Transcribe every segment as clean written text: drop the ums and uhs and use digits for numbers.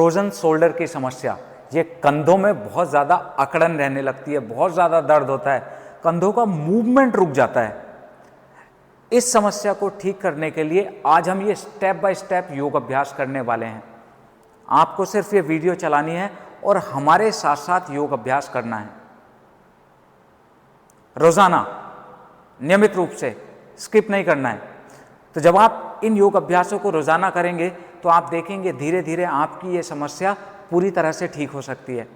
Frozen shoulder की समस्या, ये कंधों में बहुत ज़्यादा अकड़न रहने लगती है, बहुत ज़्यादा दर्द होता है, कंधों का मूवमेंट रुक जाता है। इस समस्या को ठीक करने के लिए आज हम ये स्टेप बाय स्टेप योग अभ्यास करने वाले हैं। आपको सिर्फ ये वीडियो चलानी है और हमारे साथ साथ योग अभ्यास करना है रोजाना, नियमित रूप से, स्किप नहीं करना है। तो जब आप इन योग अभ्यासों को रोजाना करेंगे तो आप देखेंगे धीरे धीरे आपकी ये समस्या पूरी तरह से ठीक हो सकती है।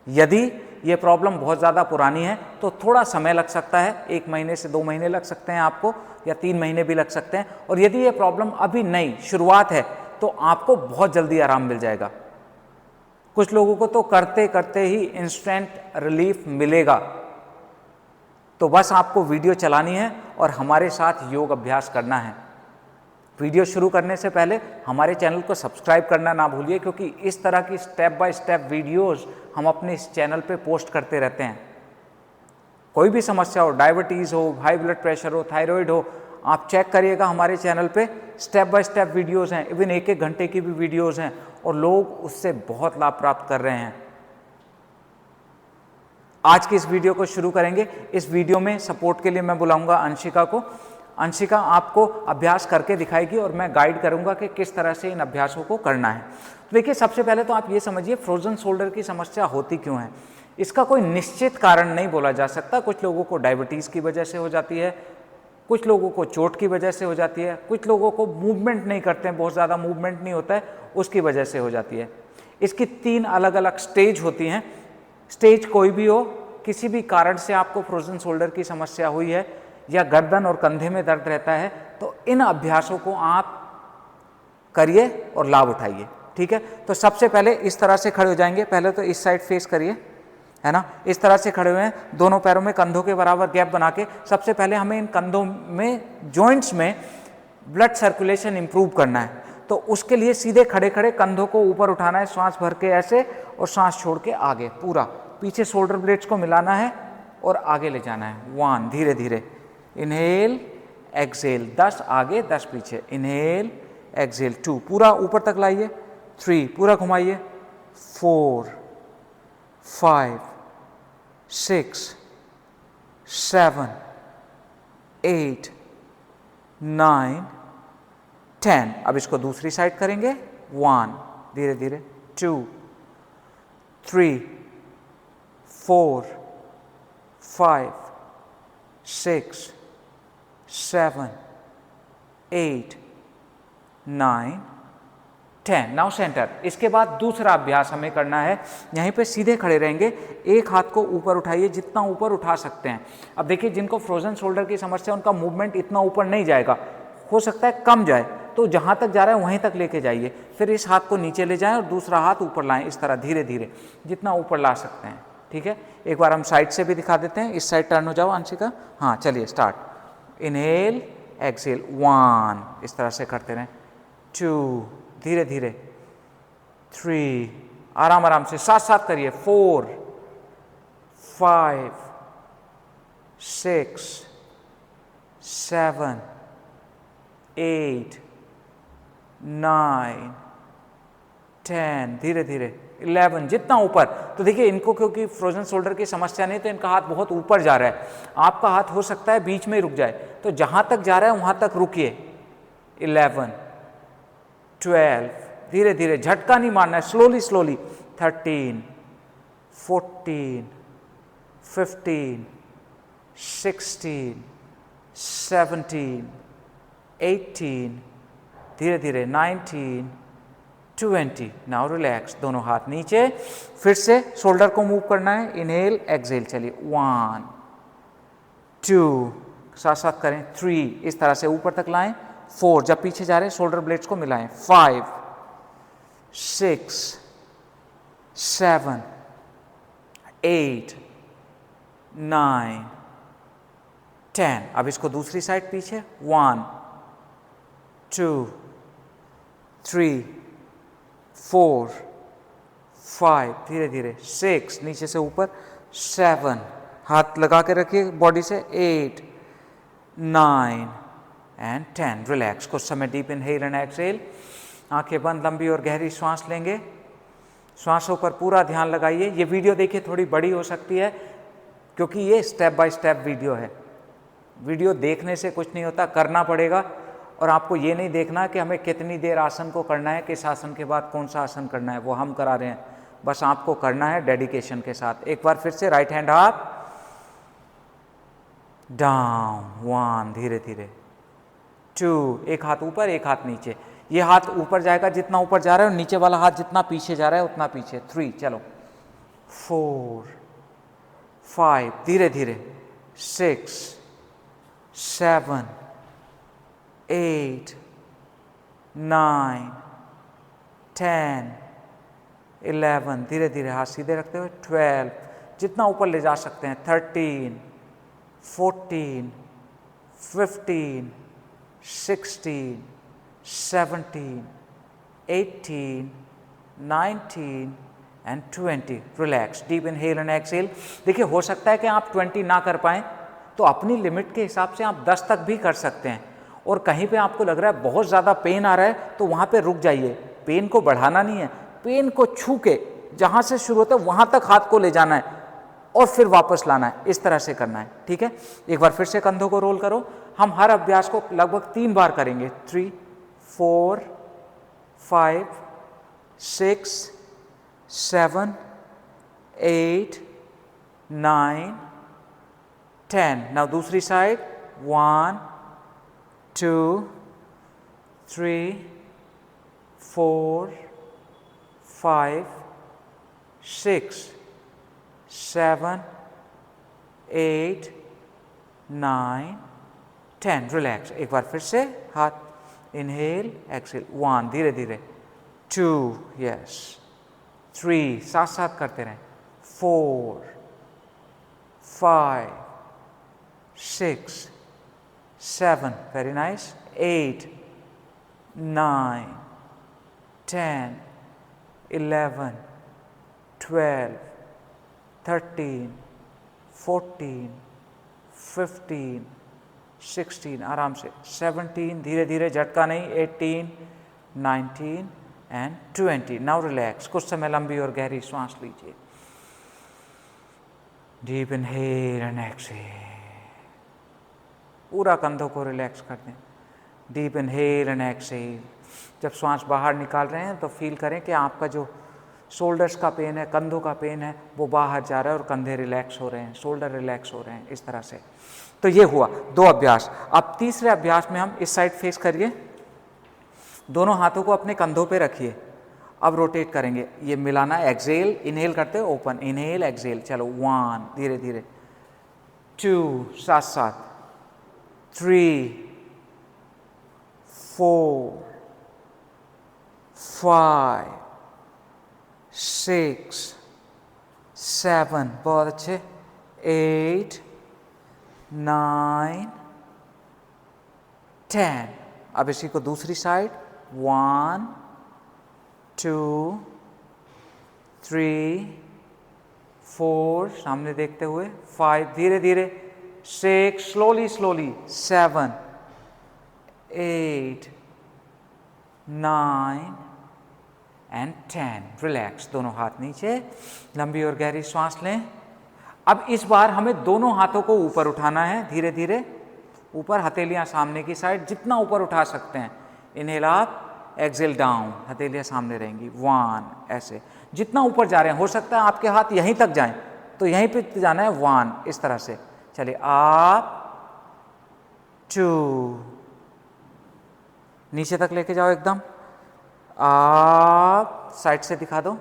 यदि ये प्रॉब्लम बहुत ज़्यादा पुरानी है तो थोड़ा समय लग सकता है, 1 महीने से 2 महीने लग सकते हैं आपको, या 3 महीने भी लग सकते हैं। और यदि ये प्रॉब्लम अभी नई शुरुआत है तो आपको बहुत जल्दी आराम मिल जाएगा। कुछ लोगों को तो करते करते ही इंस्टेंट रिलीफ मिलेगा। तो बस आपको वीडियो चलानी है और हमारे साथ योग अभ्यास करना है। वीडियो शुरू करने से पहले हमारे चैनल को सब्सक्राइब करना ना भूलिए, क्योंकि इस तरह की स्टेप बाय स्टेप वीडियोस हम अपने इस चैनल पे पोस्ट करते रहते हैं। कोई भी समस्या हो, डायबिटीज़ हो, हाई ब्लड प्रेशर हो, थायराइड हो, आप चेक करिएगा हमारे चैनल पे स्टेप बाय स्टेप वीडियोस हैं। इवन 1-1 घंटे की भी वीडियोस हैं और लोग उससे बहुत लाभ प्राप्त कर रहे हैं। आज की इस वीडियो को शुरू करेंगे। इस वीडियो में सपोर्ट के लिए मैं बुलाऊंगा अंशिका को। अंशिका आपको अभ्यास करके दिखाएगी और मैं गाइड करूंगा कि किस तरह से इन अभ्यासों को करना है। तो देखिए, सबसे पहले तो आप ये समझिए फ्रोजन शोल्डर की समस्या होती क्यों है। इसका कोई निश्चित कारण नहीं बोला जा सकता। कुछ लोगों को डायबिटीज़ की वजह से हो जाती है, कुछ लोगों को चोट की वजह से हो जाती है, कुछ लोगों को मूवमेंट नहीं करते हैं, बहुत ज़्यादा मूवमेंट नहीं होता है, उसकी वजह से हो जाती है। इसकी 3 अलग अलग स्टेज होती हैं। स्टेज कोई भी हो, किसी भी कारण से आपको फ्रोजन शोल्डर की समस्या हुई है या गर्दन और कंधे में दर्द रहता है, तो इन अभ्यासों को आप करिए और लाभ उठाइए। ठीक है, तो सबसे पहले इस तरह से खड़े हो जाएंगे। पहले तो इस साइड फेस करिए, है ना, इस तरह से खड़े हुए हैं, दोनों पैरों में कंधों के बराबर गैप बना के। सबसे पहले हमें इन कंधों में, जॉइंट्स में ब्लड सर्कुलेशन इंप्रूव करना है। तो उसके लिए सीधे खड़े खड़े कंधों को ऊपर उठाना है, सांस भर के ऐसे, और सांस छोड़ के आगे पूरा पीछे शोल्डर ब्लेड्स को मिलाना है और आगे ले जाना है। 1, धीरे धीरे, इनहेल एक्सेल, 10 आगे 10 पीछे, इनहेल एक्सेल, 2 पूरा ऊपर तक लाइए, 3 पूरा घुमाइए, 4 5 6 7 8 9 10। अब इसको दूसरी साइड करेंगे। 1, धीरे धीरे, 2 3 4 5 6 7 8 9 10। Now centre. इसके बाद दूसरा अभ्यास हमें करना है। यहीं पे सीधे खड़े रहेंगे, एक हाथ को ऊपर उठाइए, जितना ऊपर उठा सकते हैं। अब देखिए, जिनको फ्रोजन शोल्डर की समस्या, उनका मूवमेंट इतना ऊपर नहीं जाएगा, हो सकता है कम जाए, तो जहाँ तक जा रहा है वहीं तक लेके जाइए। फिर इस हाथ को नीचे ले जाएं और दूसरा हाथ ऊपर लाएं, इस तरह धीरे धीरे, जितना ऊपर ला सकते हैं। ठीक है, एक बार हम साइड से भी दिखा देते हैं। इस साइड टर्न हो जाओ अंशिका। हाँ, चलिए स्टार्ट। इनहेल एक्सेल, 1, इस तरह से करते रहें, 2, धीरे धीरे, 3, आराम आराम से, साथ साथ करिए, 4 5 6 7 8 9 10, धीरे धीरे, 11, जितना ऊपर। तो देखिए, इनको क्योंकि फ्रोजन शोल्डर की समस्या नहीं, तो इनका हाथ बहुत ऊपर जा रहा है। आपका हाथ हो सकता है बीच में रुक जाए, तो जहां तक जा रहा है वहां तक रुकिए। 11 12, धीरे धीरे, झटका नहीं मारना है, स्लोली स्लोली, 13 14 15 16 17 18, धीरे धीरे, 19 20। नाउ रिलैक्स, दोनों हाथ नीचे। फिर से शोल्डर को मूव करना है, इनहेल एक्सेल, चलिए, 1 2, साथ साथ करें, 3, इस तरह से ऊपर तक लाएं, 4, जब पीछे जा रहे हैं शोल्डर ब्लेड्स को मिलाएं, 5 6 7 8 9 10। अब इसको दूसरी साइड पीछे, 1 2 3 4 5, धीरे धीरे, 6, नीचे से ऊपर, 7, हाथ लगा के रखिए बॉडी से, 8 9 एंड 10। रिलैक्स। कुछ समय डीप इनहेल एंड एक्सहेल, आंखें बंद, लंबी और गहरी सांस लेंगे। श्वासों पर पूरा ध्यान लगाइए। ये वीडियो देखिए थोड़ी बड़ी हो सकती है क्योंकि ये स्टेप बाय स्टेप वीडियो है। वीडियो देखने से कुछ नहीं होता, करना पड़ेगा। और आपको ये नहीं देखना कि हमें कितनी देर आसन को करना है, किस आसन के बाद कौन सा आसन करना है, वो हम करा रहे हैं। बस आपको करना है डेडिकेशन के साथ। एक बार फिर से राइट हैंड अप, डाउन, 1, धीरे धीरे, 2, एक हाथ ऊपर एक हाथ नीचे। ये हाथ ऊपर जाएगा जितना ऊपर जा रहा है, और नीचे वाला हाथ जितना पीछे जा रहा है उतना पीछे। 3, चलो, 4, 5, धीरे धीरे, 6, 7, 8, 9, 10, 11, धीरे धीरे हाथ सीधे रखते हुए, 12, जितना ऊपर ले जा सकते हैं, 13, 14, 15, 16, 17, 18, 19 and 20। Relax, deep inhale and exhale. देखिए हो सकता है कि आप 20 ना कर पाएँ, तो अपनी लिमिट के हिसाब से आप 10 तक भी कर सकते हैं। और कहीं पे आपको लग रहा है बहुत ज़्यादा पेन आ रहा है, तो वहाँ पे रुक जाइए। पेन को बढ़ाना नहीं है, पेन को छू के जहाँ से शुरू होता है वहाँ तक हाथ को ले जाना है और फिर वापस लाना है। इस तरह से करना है, ठीक है। एक बार फिर से कंधों को रोल करो। हम हर अभ्यास को लगभग 3 बार करेंगे। 3, 4, 5, 6, 7, 8, 9, 10। नाउ दूसरी साइड, 1, 2, 3, 4, 5, 6, 7, 8, 9, 10। रिलैक्स। एक बार फिर से हाथ, इनहेल एक्सहेल, 1, धीरे धीरे, 2, यस, 3, साथ साथ करते रहें, 4, 5, 6, 7, वेरी नाइस, 8, 9, 10, 11, 12, 13, 14, 15, 16, आराम से, 17, धीरे धीरे, झटका नहीं, 18, 19 एंड 20। Now relax. कुछ समय लंबी और गहरी सांस लीजिए। डीप इनहेल एंड एक्सहेल, पूरा कंधों को रिलैक्स कर दें। Deep inhale and exhale. जब सांस बाहर निकाल रहे हैं तो फील करें कि आपका जो शोल्डर्स का पेन है, कंधों का पेन है, वो बाहर जा रहा है और कंधे रिलैक्स हो रहे हैं, शोल्डर रिलैक्स हो रहे हैं, इस तरह से। तो ये हुआ 2 अभ्यास। अब तीसरे अभ्यास में हम इस साइड फेस करिए, दोनों हाथों को अपने कंधों पे रखिए। अब रोटेट करेंगे, ये मिलाना, एक्सहेल, इनहेल करते हैं, ओपन, इनहेल एक्सहेल, चलो, 1, धीरे धीरे, 2, साथ साथ, 3, 4, 5, 6, 7, बहुत अच्छे, 8, 9, 10। अब इसी को दूसरी साइड, 1, 2, 3, 4, सामने देखते हुए, 5, धीरे धीरे, 6, स्लोली स्लोली, 7, 8, 9 एंड 10। रिलैक्स। दोनों हाथ नीचे, लंबी और गहरी सांस लें। अब इस बार हमें दोनों हाथों को ऊपर उठाना है, धीरे धीरे ऊपर, हथेलियां सामने की साइड, जितना ऊपर उठा सकते हैं। इनहेल अप, एक्सहेल डाउन, हथेलियां सामने रहेंगी, 1, ऐसे जितना ऊपर जा रहे हैं। हो सकता है आपके हाथ यहीं तक जाएं, तो यहीं पे जाना है, 1, इस तरह से। चलिए, अप, 2, नीचे तक लेके जाओ एकदम, आप साइड से दिखा दो,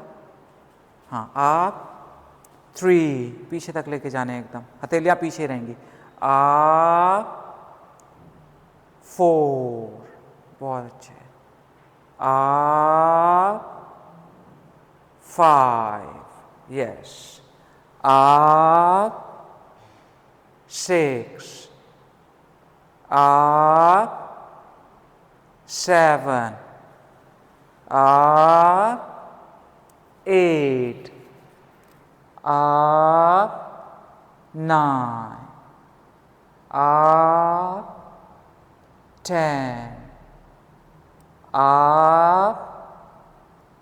हाँ, आप, 3, पीछे तक लेके जाने एकदम, हथेलियां पीछे रहेंगी, आप, 4, बहुत अच्छे, आप, 5, यस, आप, 6, आप, 7, up, 8, up, 9, up, 10, up,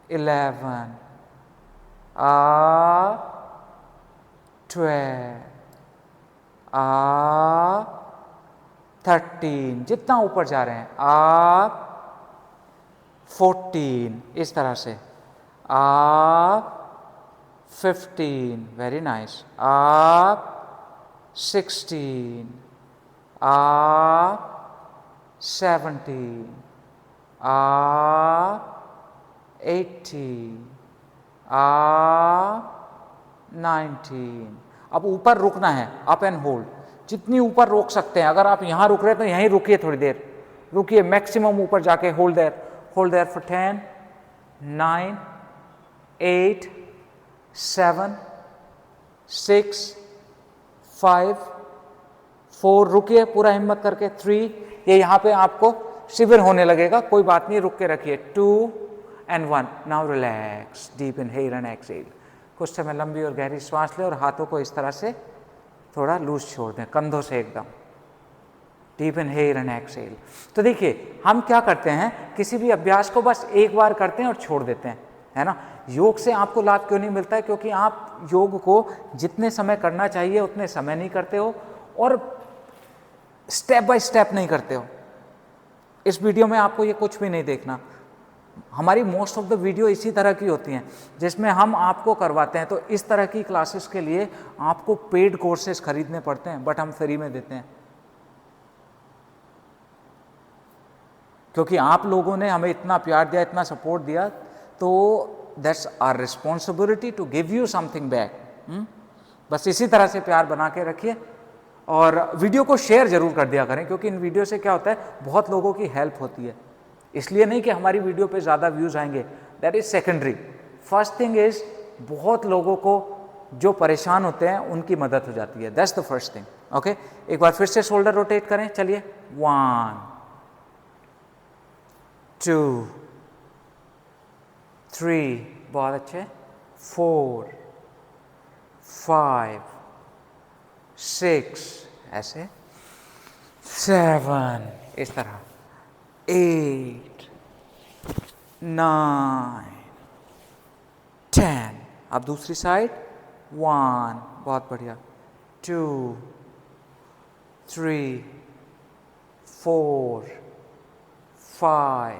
11, up, 12, up, 13, जितना ऊपर जा रहे हैं, up, 14, इस तरह से, up, 15, very nice, up, 16, up, 17, up, 18, up, 19. अब ऊपर रुकना है, अप एंड होल्ड, जितनी ऊपर रोक सकते हैं. अगर आप यहाँ रुक रहे हैं तो यहीं रुकिए, थोड़ी देर रुकिए, मैक्सिमम ऊपर जाके होल्ड देयर फॉर 10, 9, 8, 7, 6, 5, 4, रुकिए पूरा हिम्मत करके, 3, ये यहाँ पे आपको शिविर होने लगेगा, कोई बात नहीं, रुक के रखिए, 2 and 1. Now relax, deep inhale and exhale. कुछ समय लंबी और गहरी श्वास लें और हाथों को इस तरह से थोड़ा लूज छोड़ दें, कंधों से एकदम. Deep inhale and exhale. तो देखिए हम क्या करते हैं, किसी भी अभ्यास को बस एक बार करते हैं और छोड़ देते हैं, है ना. योग से आपको लाभ क्यों नहीं मिलता है? क्योंकि आप योग को जितने समय करना चाहिए उतने समय नहीं करते हो और स्टेप बाय स्टेप नहीं करते हो. इस वीडियो में आपको ये कुछ भी नहीं देखना. हमारी मोस्ट ऑफ द वीडियो इसी तरह की होती हैं जिसमें हम आपको करवाते हैं. तो इस तरह की क्लासेस के लिए आपको पेड कोर्सेज खरीदने पड़ते हैं, बट हम फ्री में देते हैं क्योंकि आप लोगों ने हमें इतना प्यार दिया, इतना सपोर्ट दिया, तो that's our responsibility to give you something back. बस इसी तरह से प्यार बना के रखिए और वीडियो को शेयर जरूर कर दिया करें, क्योंकि इन वीडियो से क्या होता है, बहुत लोगों की हेल्प होती है. इसलिए नहीं कि हमारी वीडियो पे ज़्यादा व्यूज़ आएंगे, that is secondary. First thing is बहुत लोगों को जो परेशान होते हैं उनकी मदद हो जाती है, that's the first thing. Okay, एक बार फिर से शोल्डर रोटेट करें. चलिए, 1, 2, 3, बहुत अच्छे, 4, 5, 6, ऐसे, 7, इस तरह, 8, 9, 10. अब दूसरी साइड, 1, बहुत बढ़िया, 2, 3, 4, 5,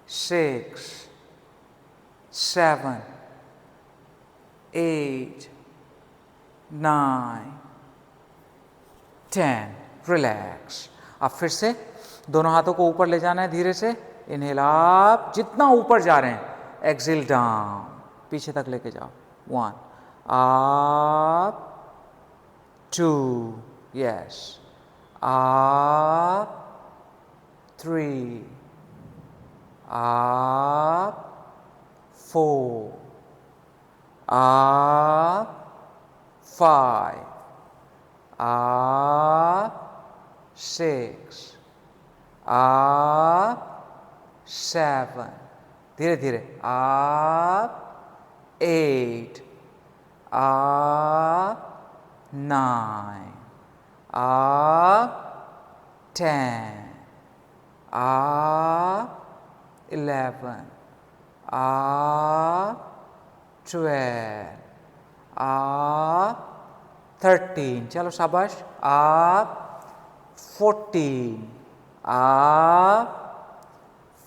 6, 7, 8, 9, 10. रिलैक्स. अब फिर से दोनों हाथों को ऊपर ले जाना है धीरे से. इनहेल अप, जितना ऊपर जा रहे हैं, एक्सहेल डाउन, पीछे तक लेके जाओ. 1, up, 2, yes, up, 3, up, 4, up, 5, up, 6, up, 7, धीरे धीरे, up, 8, up, 9, up, 10, up, 11, up, 12, up, 13, चलो शाबाश, अप, 14, up,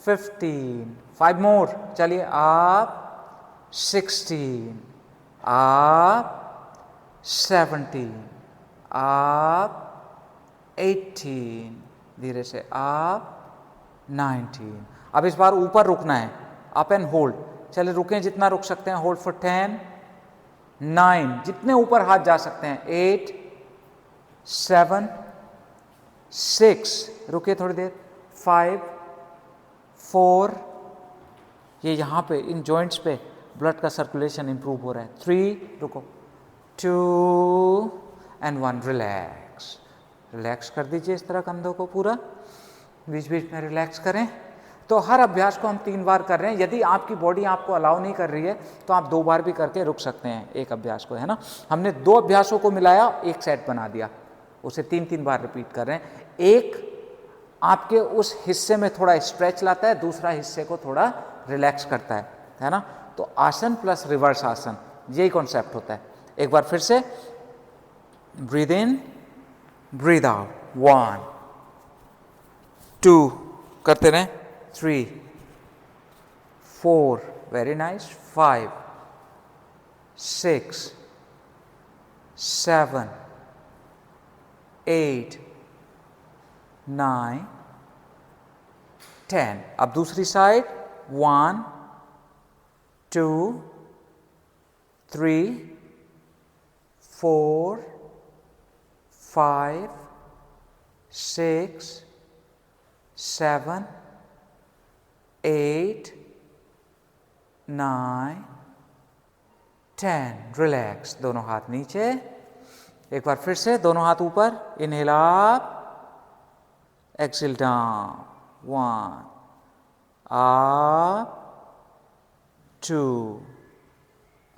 15, 5 more, चलिए, up, 16, up, 17, up, 18, धीरे से, up, 19. अब इस बार ऊपर रुकना है, अप एंड होल्ड. चलिए रुकें, जितना रुक सकते हैं, होल्ड फॉर 10, 9, जितने ऊपर हाथ जा सकते हैं, 8, 7, 6, रुकिए थोड़ी देर, 5, 4, ये यहाँ पे इन जॉइंट्स पे ब्लड का सर्कुलेशन इंप्रूव हो रहा है. 3, रुको, 2 and 1, रिलैक्स. रिलैक्स कर दीजिए इस तरह कंधों को पूरा, बीच बीच में रिलैक्स करें. तो हर अभ्यास को हम 3 बार कर रहे हैं. यदि आपकी बॉडी आपको अलाउ नहीं कर रही है तो आप 2 बार भी करके रुक सकते हैं एक अभ्यास को, है ना. हमने 2 अभ्यासों को मिलाया, एक सेट बना दिया, उसे 3-3 बार रिपीट कर रहे हैं. एक आपके उस हिस्से में थोड़ा स्ट्रेच लाता है, दूसरा हिस्से को थोड़ा रिलैक्स करता है ना. तो आसन प्लस रिवर्स आसन, यही कॉन्सेप्ट होता है। एक बार फिर से, ब्रीद इन, ब्रीद आउट, 1 2 करते रहें, 3 4, वेरी नाइस, 5 6 7 8 9 10। अब दूसरी साइड, 1 2 3 4 5 6 7 8 9 10। रिलैक्स, दोनों हाथ नीचे। एक बार फिर से, दोनों हाथ ऊपर, inhale up, exhale down, 1 up 2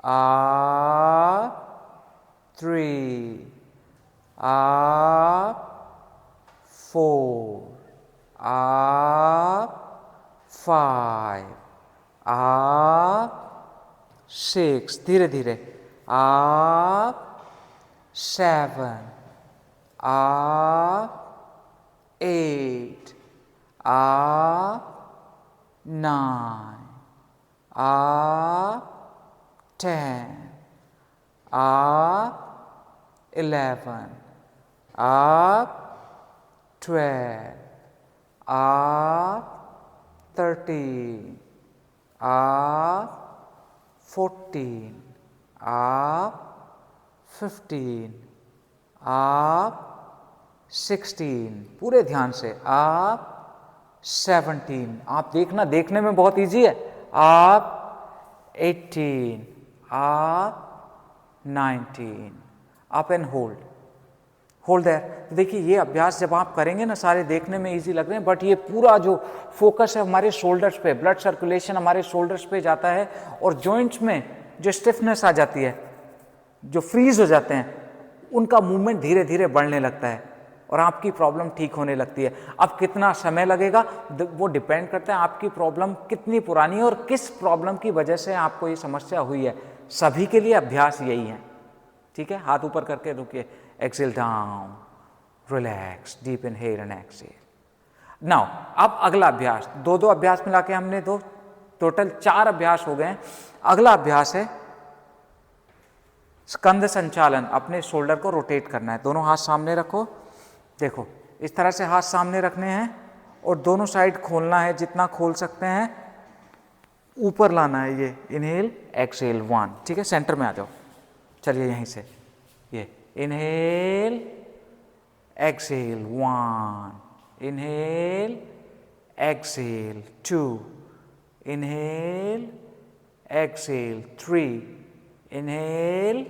up 3 up 4 up 5 up 6, धीरे धीरे, up 7 up 8 up 9 up 10 up 11 up 12 up 13 up 14 up 15 up 16, पूरे ध्यान से, up 17, आप देखना, देखने में बहुत इजी है, up 18 up 19 up and hold their. देखिए ये अभ्यास जब आप करेंगे ना, सारे देखने में इजी लग रहे हैं, बट ये पूरा जो फोकस है हमारे शोल्डर्स पे, ब्लड सर्कुलेशन हमारे शोल्डर्स पे जाता है, और जॉइंट्स में जो स्टिफनेस आ जाती है, जो फ्रीज हो जाते हैं, उनका मूवमेंट धीरे धीरे बढ़ने लगता है और आपकी प्रॉब्लम ठीक होने लगती है। अब कितना समय लगेगा वो डिपेंड करता है आपकी प्रॉब्लम कितनी पुरानी है और किस प्रॉब्लम की वजह से आपको ये समस्या हुई है। सभी के लिए अभ्यास यही है, ठीक है। हाथ ऊपर करके रुकिए, exhale down, relax, deep inhale and exhale. Now अब अगला अभ्यास, दो अभ्यास मिला के हमने टोटल 4 अभ्यास हो गए हैं। अगला अभ्यास है स्कंद संचालन, अपने शोल्डर को रोटेट करना है। दोनों हाथ सामने रखो, देखो इस तरह से हाथ सामने रखने हैं और दोनों साइड खोलना है, जितना खोल सकते हैं ऊपर लाना है। ये इनहेल एक्सहेल 1, ठीक है। सेंटर में आ जाओ, चलिए यहीं से, ये inhale exhale 1, inhale exhale 2, inhale exhale 3, inhale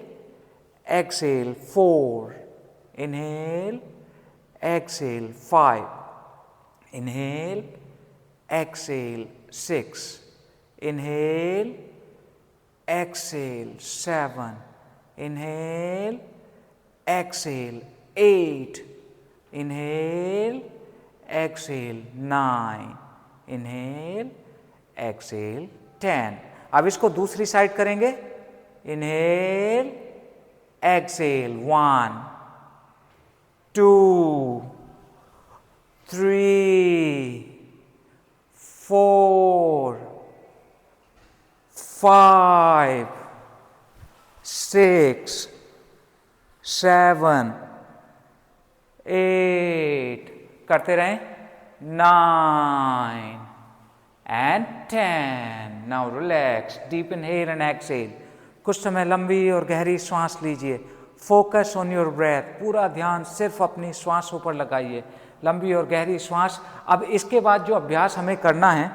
exhale 4, inhale exhale 5, inhale, exhale 6, inhale, exhale 7, inhale, exhale 8, inhale, exhale 9, inhale, exhale 10। अब इसको दूसरी साइड करेंगे, inhale, exhale 1 2 3 4 5 6 7 8, करते रहें, 9 and 10। Now relax, deep inhale and exhale. कुछ समय लंबी और गहरी श्वास लीजिए। फोकस ऑन योर ब्रेथ, पूरा ध्यान सिर्फ अपनी श्वासों पर लगाइए, लंबी और गहरी श्वास। अब इसके बाद जो अभ्यास हमें करना है,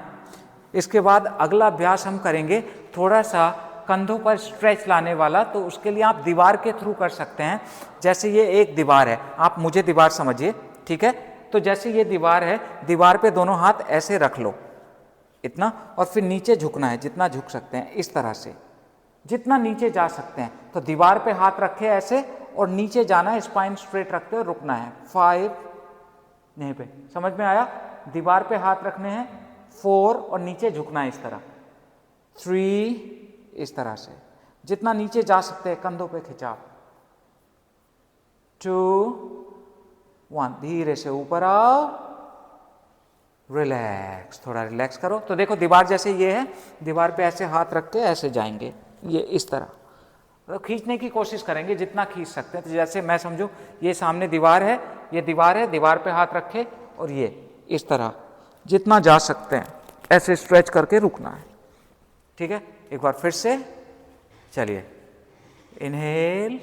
इसके बाद अगला अभ्यास हम करेंगे थोड़ा सा कंधों पर स्ट्रेच लाने वाला। तो उसके लिए आप दीवार के थ्रू कर सकते हैं। जैसे ये एक दीवार है, आप मुझे दीवार समझिए, ठीक है। तो जैसे ये दीवार है, दीवार पे दोनों हाथ ऐसे रख लो, इतना, और फिर नीचे झुकना है, जितना झुक सकते हैं, इस तरह से जितना नीचे जा सकते हैं। तो दीवार पे हाथ रखे ऐसे और नीचे जाना है, स्पाइन स्ट्रेट रखते हुए रुकना है। 5, यहीं पे, समझ में आया? दीवार पे हाथ रखने हैं, 4 और नीचे झुकना है इस तरह, 3 इस तरह से, जितना नीचे जा सकते हैं कंधों पे खिंचाव। 2 1, धीरे से ऊपर आओ, रिलैक्स, थोड़ा रिलैक्स करो। तो देखो दीवार जैसे ये है, दीवार पे ऐसे हाथ रख के ऐसे जाएंगे, ये इस तरह, तो खींचने की कोशिश करेंगे जितना खींच सकते हैं। तो जैसे मैं समझूं ये सामने दीवार है, ये दीवार है, दीवार पे हाथ रखे और ये इस तरह जितना जा सकते हैं ऐसे स्ट्रेच करके रुकना है। ठीक है, एक बार फिर से चलिए, इनहेल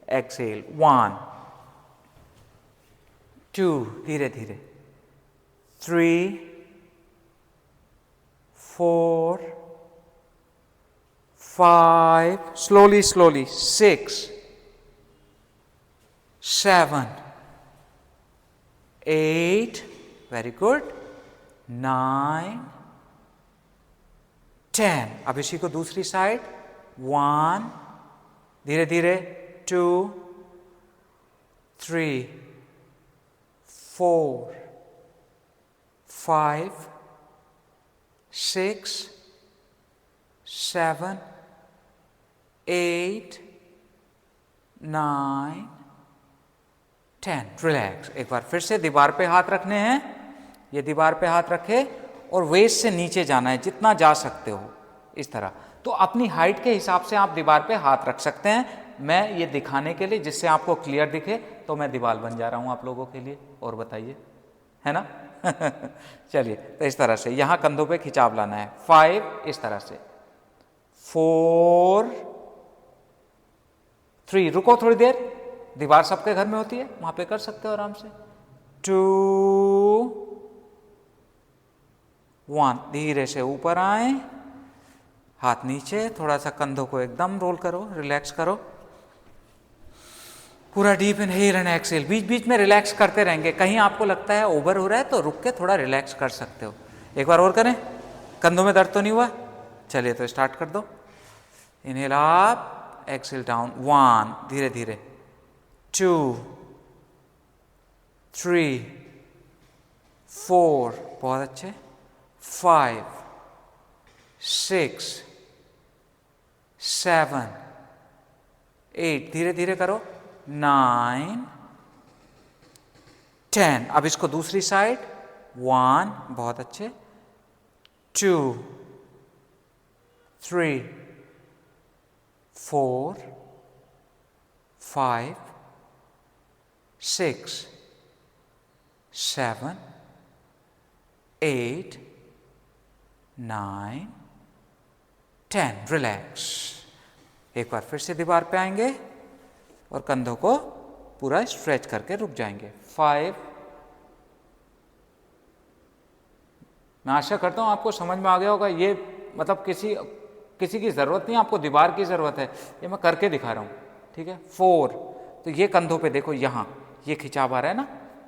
एक्सहेल, 1 2, धीरे धीरे, 3 4 5, slowly slowly, 6 7 8, very good, 9 10। अब इसी को दूसरी साइड, 1, धीरे धीरे, 2 3 4 5 6 7 8 9 10। रिलैक्स। एक बार फिर से दीवार पे हाथ रखने हैं, ये दीवार पे हाथ रखे और वेस्ट से नीचे जाना है जितना जा सकते हो, इस तरह। तो अपनी हाइट के हिसाब से आप दीवार पे हाथ रख सकते हैं। मैं ये दिखाने के लिए, जिससे आपको क्लियर दिखे, तो मैं दीवार बन जा रहा हूँ आप लोगों के लिए। और बताइए, है ना? चलिए, तो इस तरह से यहाँ कंधों पे खिंचाव लाना है। 5, इस तरह से, 4 3, रुको थोड़ी देर, दीवार सबके घर में होती है, वहां पे कर सकते हो आराम से। 2 1, धीरे से ऊपर आए, हाथ नीचे, थोड़ा सा कंधों को एकदम रोल करो, रिलैक्स करो, पूरा डीप इनहेल एंड एक्सहेल। बीच बीच में रिलैक्स करते रहेंगे। कहीं आपको लगता है ओवर हो रहा है तो रुक के थोड़ा रिलैक्स कर सकते हो। एक बार और करें, कंधों में दर्द तो नहीं हुआ? चलिए तो स्टार्ट कर दो। इनहेल अप, एक्सहेल डाउन, 1, धीरे धीरे, 2 3 4, बहुत अच्छे, 5 6 7 8, धीरे धीरे करो, 9 10। अब इसको दूसरी साइड, 1, बहुत अच्छे, 2 3 4 5 6 7 8 9 10। रिलैक्स। एक बार फिर से दीवार पे आएंगे और कंधों को पूरा स्ट्रेच करके रुक जाएंगे। 5, मैं आशा करता हूं आपको समझ में आ गया होगा। ये मतलब किसी की ज़रूरत नहीं, आपको दीवार की ज़रूरत है, ये मैं करके दिखा रहा हूँ। ठीक है। 4, तो ये कंधों पे देखो, यहाँ ये खिंचाव आ रहा है ना,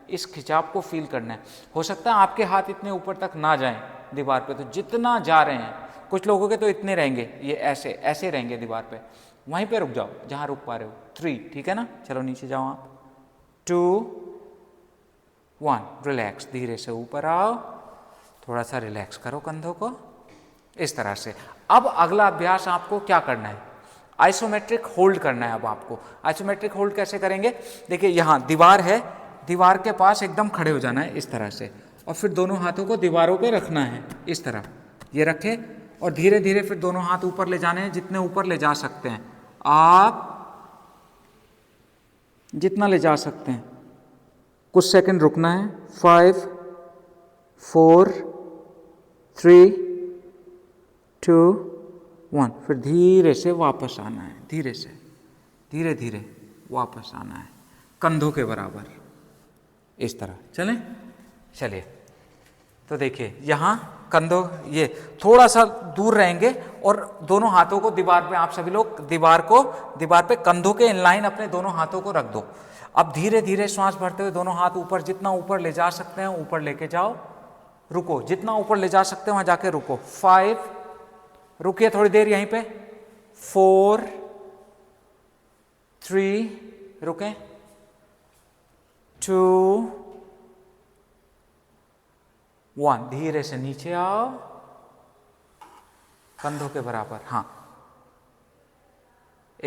इस खिंचाव को फील करना है। हो सकता है आपके हाथ इतने ऊपर तक ना जाएं दीवार पे, तो जितना जा रहे हैं, कुछ लोगों के तो इतने रहेंगे, ये ऐसे ऐसे रहेंगे दीवार पे, वहीं पे रुक जाओ जहाँ रुक पा रहे हो। 3, ठीक है ना? चलो नीचे जाओ आप। 2 1, रिलैक्स, धीरे से ऊपर आओ, थोड़ा सा रिलैक्स करो कंधों को, इस तरह से। अब अगला अभ्यास आपको क्या करना है? आइसोमेट्रिक होल्ड करना है। अब आपको आइसोमेट्रिक होल्ड कैसे करेंगे? देखिए यहाँ दीवार है, दीवार के पास एकदम खड़े हो जाना है इस तरह से, और फिर दोनों हाथों को दीवारों पे रखना है इस तरह, ये रखे, और धीरे धीरे फिर दोनों हाथ ऊपर ले जाने हैं, जितने ऊपर ले जा सकते हैं आप, जितना ले जा सकते हैं। कुछ सेकंड रुकना है। 5 4 3 2 1, फिर धीरे से वापस आना है, धीरे से, धीरे धीरे वापस आना है, कंधों के बराबर, इस तरह। चलें, चलिए। तो देखिए यहाँ कंधों, ये थोड़ा सा दूर रहेंगे और दोनों हाथों को दीवार पे, आप सभी लोग दीवार पे कंधों के इनलाइन अपने दोनों हाथों को रख दो। अब धीरे धीरे श्वास भरते हुए दोनों हाथ ऊपर, जितना ऊपर ले जा सकते हैं ऊपर लेके जाओ, रुको, जितना ऊपर ले जा सकते हैं वहां जाके रुको। 5, रुकिए थोड़ी देर यहीं पे। 4 3, रुकें। 2 1, धीरे से नीचे आओ, कंधों के बराबर, हाँ,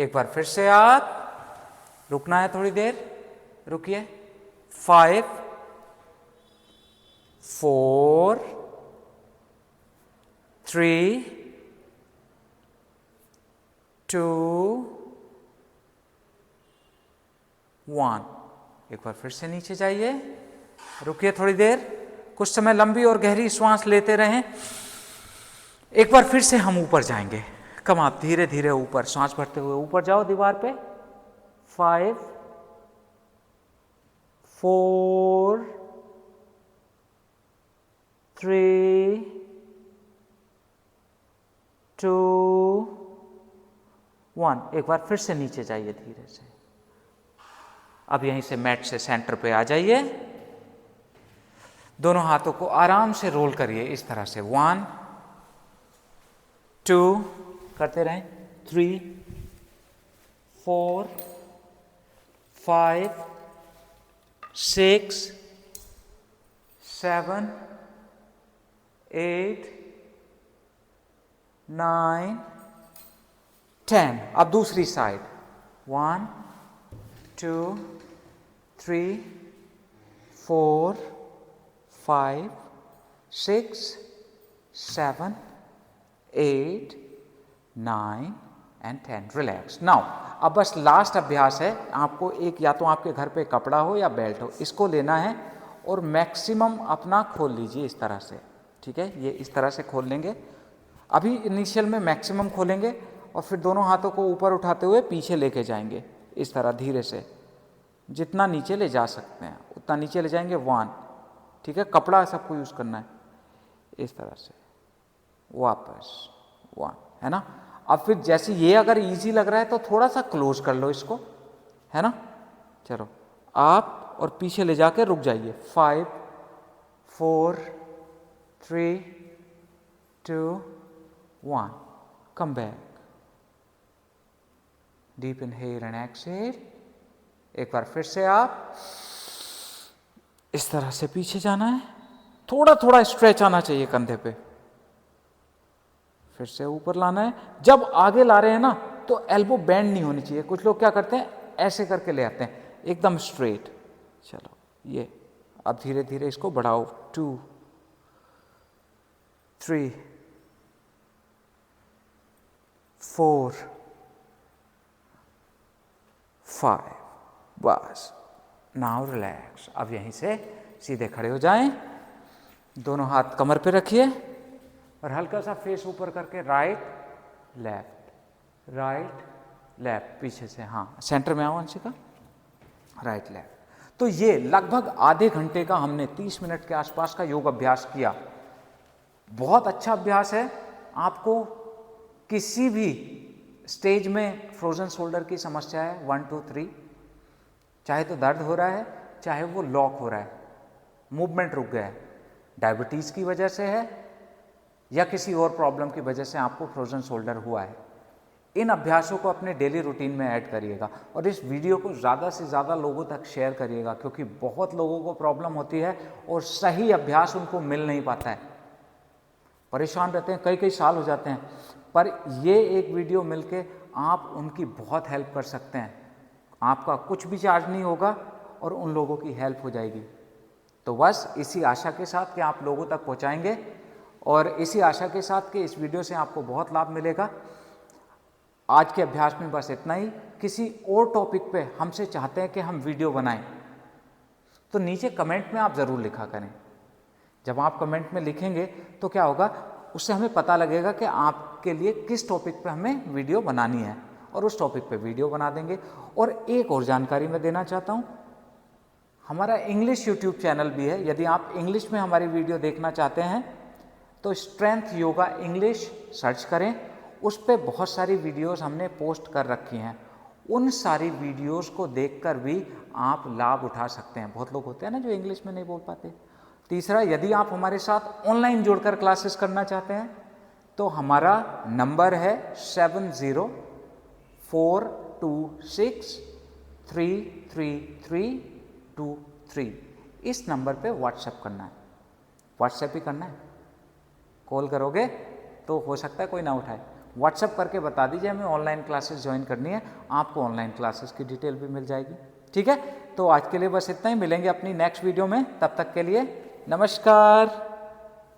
एक बार फिर से आप रुकना है, थोड़ी देर रुकिए। 5 4 3 2 1। एक बार फिर से नीचे जाइए, रुकिए थोड़ी देर, कुछ समय लंबी और गहरी श्वास लेते रहें। एक बार फिर से हम ऊपर जाएंगे। कम आप धीरे धीरे ऊपर सांस भरते हुए ऊपर जाओ दीवार पे। 5 4 3 2 1। एक बार फिर से नीचे जाइए धीरे से। अब यहीं से मैट से सेंटर पे आ जाइए। दोनों हाथों को आराम से रोल करिए इस तरह से। 1 2 करते रहें, 3 4 5 6 7 8 9 10। अब दूसरी साइड। 1 2 3 4 5 6 7 8 9 एंड 10। रिलैक्स। नाउ अब बस लास्ट अभ्यास है। आपको एक, या तो आपके घर पे कपड़ा हो या बेल्ट हो, इसको लेना है और मैक्सिमम अपना खोल लीजिए इस तरह से। ठीक है, ये इस तरह से खोल लेंगे। अभी इनिशियल में मैक्सिमम खोलेंगे और फिर दोनों हाथों को ऊपर उठाते हुए पीछे लेके जाएंगे इस तरह धीरे से। जितना नीचे ले जा सकते हैं उतना नीचे ले जाएंगे। 1। ठीक है, कपड़ा सबको यूज़ करना है इस तरह से। वापस 1, है ना। अब फिर जैसे ये अगर इजी लग रहा है तो थोड़ा सा क्लोज कर लो इसको, है ना। चलो आप और पीछे ले जाकर रुक जाइए। 5 4 3 2 1। Come back. Deep inhale and exhale. एक बार फिर से आप इस तरह से पीछे जाना है। थोड़ा थोड़ा स्ट्रेच आना चाहिए कंधे पे। फिर से ऊपर लाना है। जब आगे ला रहे हैं ना तो एल्बो बेंड नहीं होनी चाहिए। कुछ लोग क्या करते हैं, ऐसे करके ले आते हैं एकदम स्ट्रेट। चलो ये अब धीरे धीरे इसको बढ़ाओ। 2 3 4 5। बस। Now relax. अब यहीं से सीधे खड़े हो जाएं। दोनों हाथ कमर पे रखिए और हल्का सा फेस ऊपर करके राइट लेफ्ट पीछे से। हाँ, सेंटर में आओ अंशिका। Right left. तो ये लगभग आधे घंटे का हमने 30 मिनट के आसपास का योग अभ्यास किया। बहुत अच्छा अभ्यास है। आपको किसी भी स्टेज में फ्रोजन शोल्डर की समस्या है, 1 2 3, चाहे तो दर्द हो रहा है, चाहे वो लॉक हो रहा है, मूवमेंट रुक गया है, डायबिटीज़ की वजह से है या किसी और प्रॉब्लम की वजह से आपको फ्रोजन शोल्डर हुआ है, इन अभ्यासों को अपने डेली रूटीन में ऐड करिएगा और इस वीडियो को ज़्यादा से ज़्यादा लोगों तक शेयर करिएगा, क्योंकि बहुत लोगों को प्रॉब्लम होती है और सही अभ्यास उनको मिल नहीं पाता है, परेशान रहते हैं, कई कई साल हो जाते हैं। पर ये एक वीडियो मिलके आप उनकी बहुत हेल्प कर सकते हैं। आपका कुछ भी चार्ज नहीं होगा और उन लोगों की हेल्प हो जाएगी। तो बस इसी आशा के साथ कि आप लोगों तक पहुंचाएंगे और इसी आशा के साथ कि इस वीडियो से आपको बहुत लाभ मिलेगा। आज के अभ्यास में बस इतना ही। किसी और टॉपिक पे हमसे चाहते हैं कि हम वीडियो बनाएं तो नीचे कमेंट में आप ज़रूर लिखा करें। जब आप कमेंट में लिखेंगे तो क्या होगा, उससे हमें पता लगेगा कि आपके लिए किस टॉपिक पे हमें वीडियो बनानी है और उस टॉपिक पे वीडियो बना देंगे। और एक और जानकारी मैं देना चाहता हूँ, हमारा इंग्लिश यूट्यूब चैनल भी है। यदि आप इंग्लिश में हमारी वीडियो देखना चाहते हैं तो स्ट्रेंथ योगा इंग्लिश सर्च करें, उस पर बहुत सारी वीडियोस हमने पोस्ट कर रखी हैं। उन सारी वीडियोस को देखकर भी आप लाभ उठा सकते हैं। बहुत लोग होते हैं ना जो इंग्लिश में नहीं बोल पाते। तीसरा, यदि आप हमारे साथ ऑनलाइन जुड़कर क्लासेस करना चाहते हैं तो हमारा नंबर है 7042633323। इस नंबर पे व्हाट्सएप करना है, व्हाट्सएप ही करना है। कॉल करोगे तो हो सकता है कोई ना उठाए, व्हाट्सएप करके बता दीजिए हमें ऑनलाइन क्लासेस ज्वाइन करनी है, आपको ऑनलाइन क्लासेस की डिटेल भी मिल जाएगी। ठीक है, तो आज के लिए बस इतना ही, मिलेंगे अपनी नेक्स्ट वीडियो में, तब तक के लिए नमस्कार।